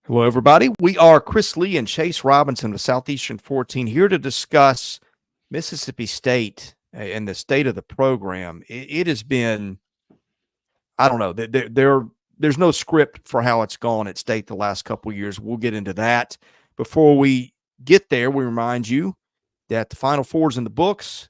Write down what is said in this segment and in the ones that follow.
Hello, everybody. We are Chris Lee and Chase Robinson of Southeastern 14 here to discuss Mississippi State and the state of the program. It has been, I don't know, there's no script for how it's gone at State the last couple of years. We'll get into that. Before we get there, we remind you that the Final Four is in the books.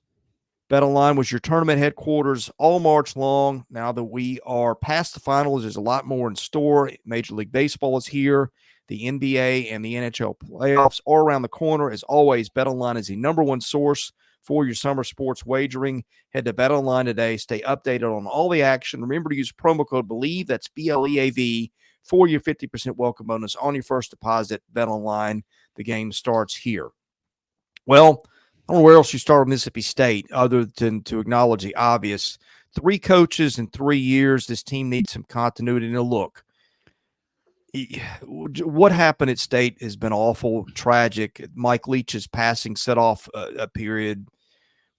BetOnline was your tournament headquarters all March long. Now that we are past the finals, there's a lot more in store. Major League Baseball is here. The NBA and the NHL playoffs are around the corner. As always, BetOnline is the number one source for your summer sports wagering. Head to BetOnline today. Stay updated on all the action. Remember to use promo code BELIEVE, that's BLEAV, for your 50% welcome bonus on your first deposit. BetOnline, the game starts here. Well, I don't know where else you start with Mississippi State other than to acknowledge the obvious. 3 coaches in 3 years. This team needs some continuity. Now, look, what happened at State has been awful, tragic. Mike Leach's passing set off a period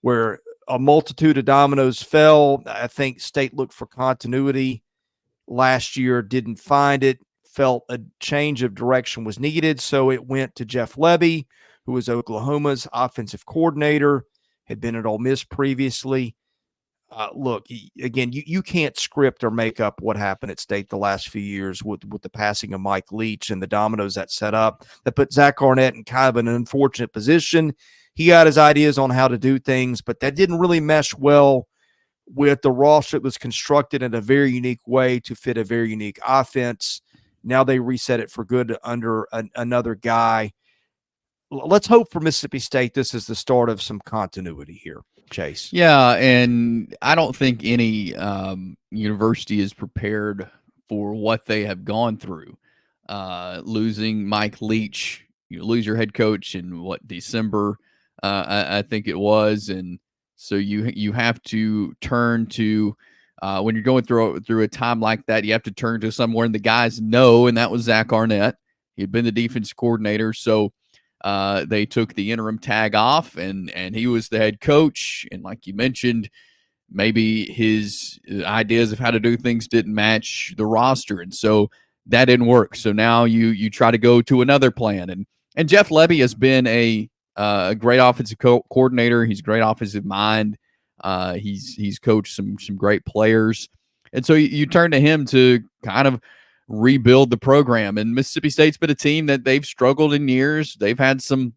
where a multitude of dominoes fell. I think State looked for continuity last year, didn't find it, felt a change of direction was needed, so it went to Jeff Lebby, who was Oklahoma's offensive coordinator, had been at Ole Miss previously. Look, again, you can't script or make up what happened at State the last few years with the passing of Mike Leach and the dominoes that set up. That put Zach Arnett in kind of an unfortunate position. He got his ideas on how to do things, but that didn't really mesh well with the roster that was constructed in a very unique way to fit a very unique offense. Now they reset it for good under another guy. Let's hope for Mississippi State this is the start of some continuity here, Chase. Yeah, and I don't think any university is prepared for what they have gone through. Losing Mike Leach, you lose your head coach in December, I think it was, and so you have to turn to when you're going through a time like that, you have to turn to somewhere and the guys know, and that was Zach Arnett. He had been the defense coordinator, so they took the interim tag off, and he was the head coach. And like you mentioned, maybe his ideas of how to do things didn't match the roster, and so that didn't work. So now you try to go to another plan. And Jeff Lebby has been a great offensive coordinator. He's a great offensive mind. He's coached some great players, and so you turn to him to kind of rebuild the program. And Mississippi State's been a team that they've struggled in years. They've had some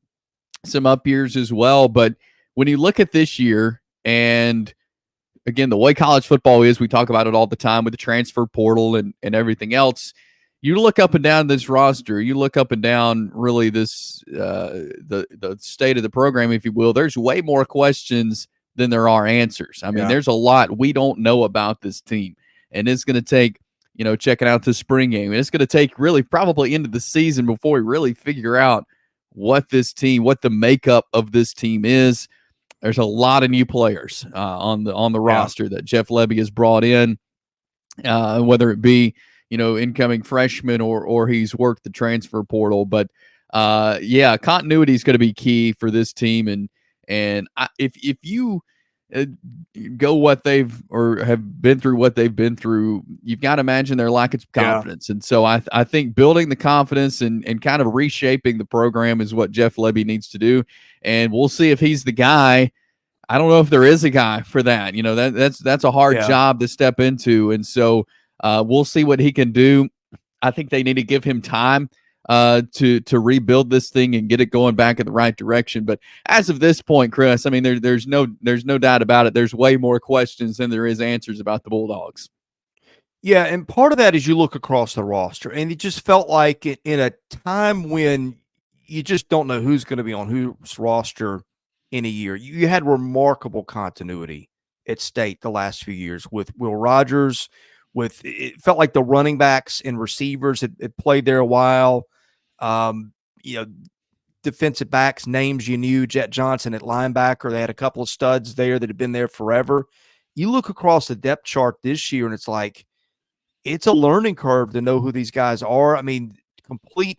up years as well. But when you look at this year, and again, the way college football is, we talk about it all the time with the transfer portal and everything else. You look up and down this roster, you look up and down really this the state of the program, if you will. There's way more questions than there are answers. I mean, there's a lot we don't know about this team. And it's going to take checking out the spring game. And it's going to take really probably into the season before we really figure out what the makeup of this team is. There's a lot of new players on the roster that Jeff Lebby has brought in, whether it be, incoming freshmen or he's worked the transfer portal. But continuity is going to be key for this team. And if you go what they've or have been through what they've been through, you've got to imagine their lack of confidence. And so I think building the confidence and kind of reshaping the program is what Jeff Lebby needs to do. And we'll see if he's the guy. I don't know if there is a guy for that. That's a hard job to step into. And so we'll see what he can do. I think they need to give him time to rebuild this thing and get it going back in the right direction. But as of this point, Chris, I mean, there's no doubt about it. There's way more questions than there is answers about the Bulldogs. Yeah, and part of that is you look across the roster, and it just felt like in a time when you just don't know who's going to be on whose roster in a year. You had remarkable continuity at State the last few years with Will Rogers. It felt like the running backs and receivers had played there a while. Defensive backs, names you knew, Jet Johnson at linebacker. They had a couple of studs there that had been there forever. You look across the depth chart this year, and it's like it's a learning curve to know who these guys are. I mean,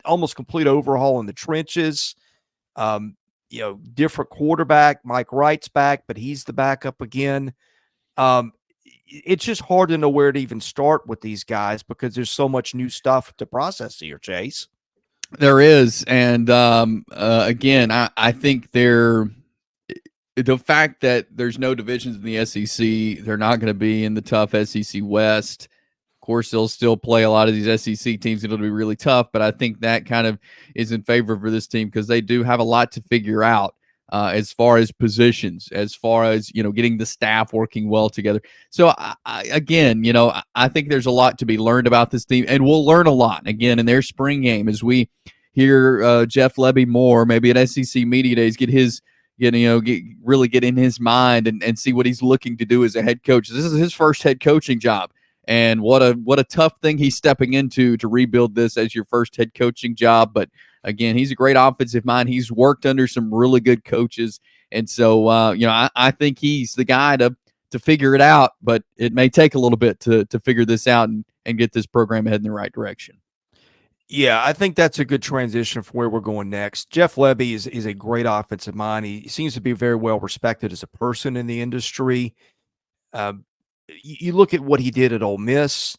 almost complete overhaul in the trenches. Different quarterback. Mike Wright's back, but he's the backup again. It's just hard to know where to even start with these guys because there's so much new stuff to process here, Chase. There is, and again, I think the fact that there's no divisions in the SEC, they're not going to be in the tough SEC West. Of course, they'll still play a lot of these SEC teams. It'll be really tough, but I think that kind of is in favor for this team because they do have a lot to figure out as far as positions, as far as getting the staff working well together. So again, I think there's a lot to be learned about this team, and we'll learn a lot again in their spring game as we hear Jeff Lebby more, maybe at SEC Media Days, get his really get in his mind and see what he's looking to do as a head coach. This is his first head coaching job. And what a tough thing he's stepping into to rebuild this as your first head coaching job. But again, he's a great offensive mind. He's worked under some really good coaches. And so, I think he's the guy to figure it out, but it may take a little bit to figure this out and get this program heading in the right direction. Yeah, I think that's a good transition for where we're going next. Jeff Lebby is a great offensive mind. He seems to be very well respected as a person in the industry. You look at what he did at Ole Miss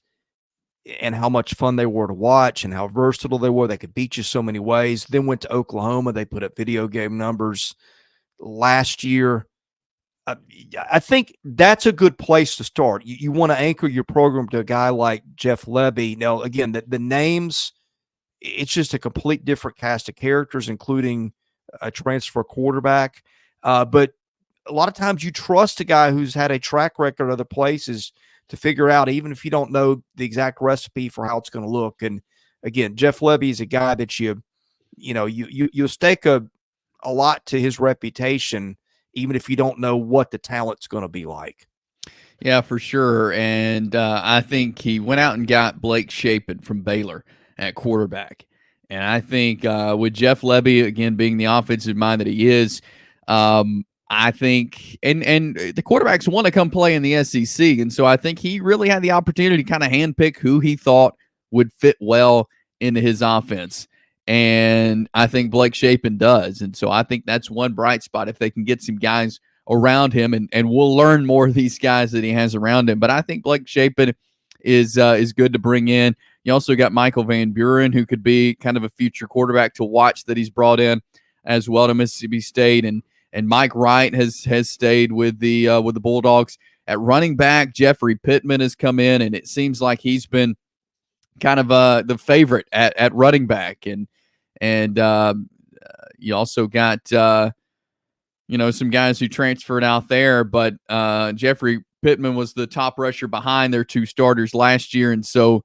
and how much fun they were to watch and how versatile they were. They could beat you so many ways. Then went to Oklahoma. They put up video game numbers last year. I think that's a good place to start. You want to anchor your program to a guy like Jeff Lebby. Now, again, the names, it's just a complete different cast of characters, including a transfer quarterback. But a lot of times you trust a guy who's had a track record other places to figure out, even if you don't know the exact recipe for how it's going to look. And again, Jeff Lebby is a guy that you stake a lot to his reputation, even if you don't know what the talent's going to be like. Yeah, for sure. And I think he went out and got Blake Shapen from Baylor at quarterback. And I think with Jeff Lebby, again, being the offensive mind that he is, I think, and the quarterbacks want to come play in the SEC. And so I think he really had the opportunity to kind of handpick who he thought would fit well into his offense. And I think Blake Shapen does. And so I think that's one bright spot if they can get some guys around him, and we'll learn more of these guys that he has around him. But I think Blake Shapen is good to bring in. You also got Michael Van Buren, who could be kind of a future quarterback to watch that he's brought in as well to Mississippi State, and Mike Wright has stayed with the Bulldogs. At running back, Jeffrey Pittman has come in, and it seems like he's been kind of the favorite at running back, and you also got some guys who transferred out there, but Jeffrey Pittman was the top rusher behind their two starters last year, and so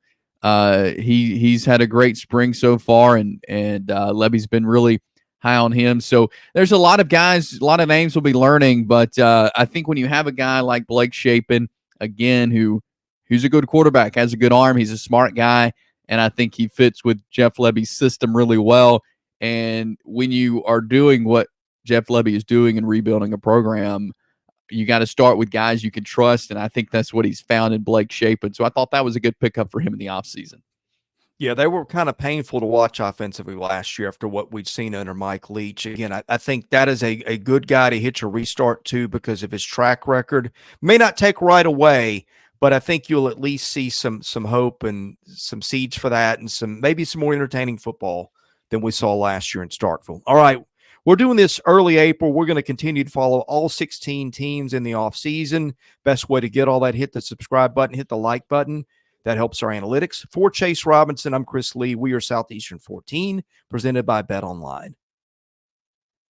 he's had a great spring so far, and Lebby's been really high on him. So there's a lot of guys, a lot of names we'll be learning, but I think when you have a guy like Blake Shapen, again, who's a good quarterback, has a good arm, he's a smart guy, and I think he fits with Jeff Lebby's system really well. And when you are doing what Jeff Lebby is doing and rebuilding a program, you got to start with guys you can trust, and I think that's what he's found in Blake Shapen. So I thought that was a good pickup for him in the offseason. Yeah, they were kind of painful to watch offensively last year after what we'd seen under Mike Leach. Again, I think that is a good guy to hitch a restart to because of his track record. May not take right away, but I think you'll at least see some hope and some seeds for that, and maybe some more entertaining football than we saw last year in Starkville. All right, we're doing this early April. We're going to continue to follow all 16 teams in the offseason. Best way to get all that, hit the subscribe button, hit the like button. That helps our analytics. For Chase Robinson, I'm Chris Lee. We are Southeastern 14, presented by Bet Online.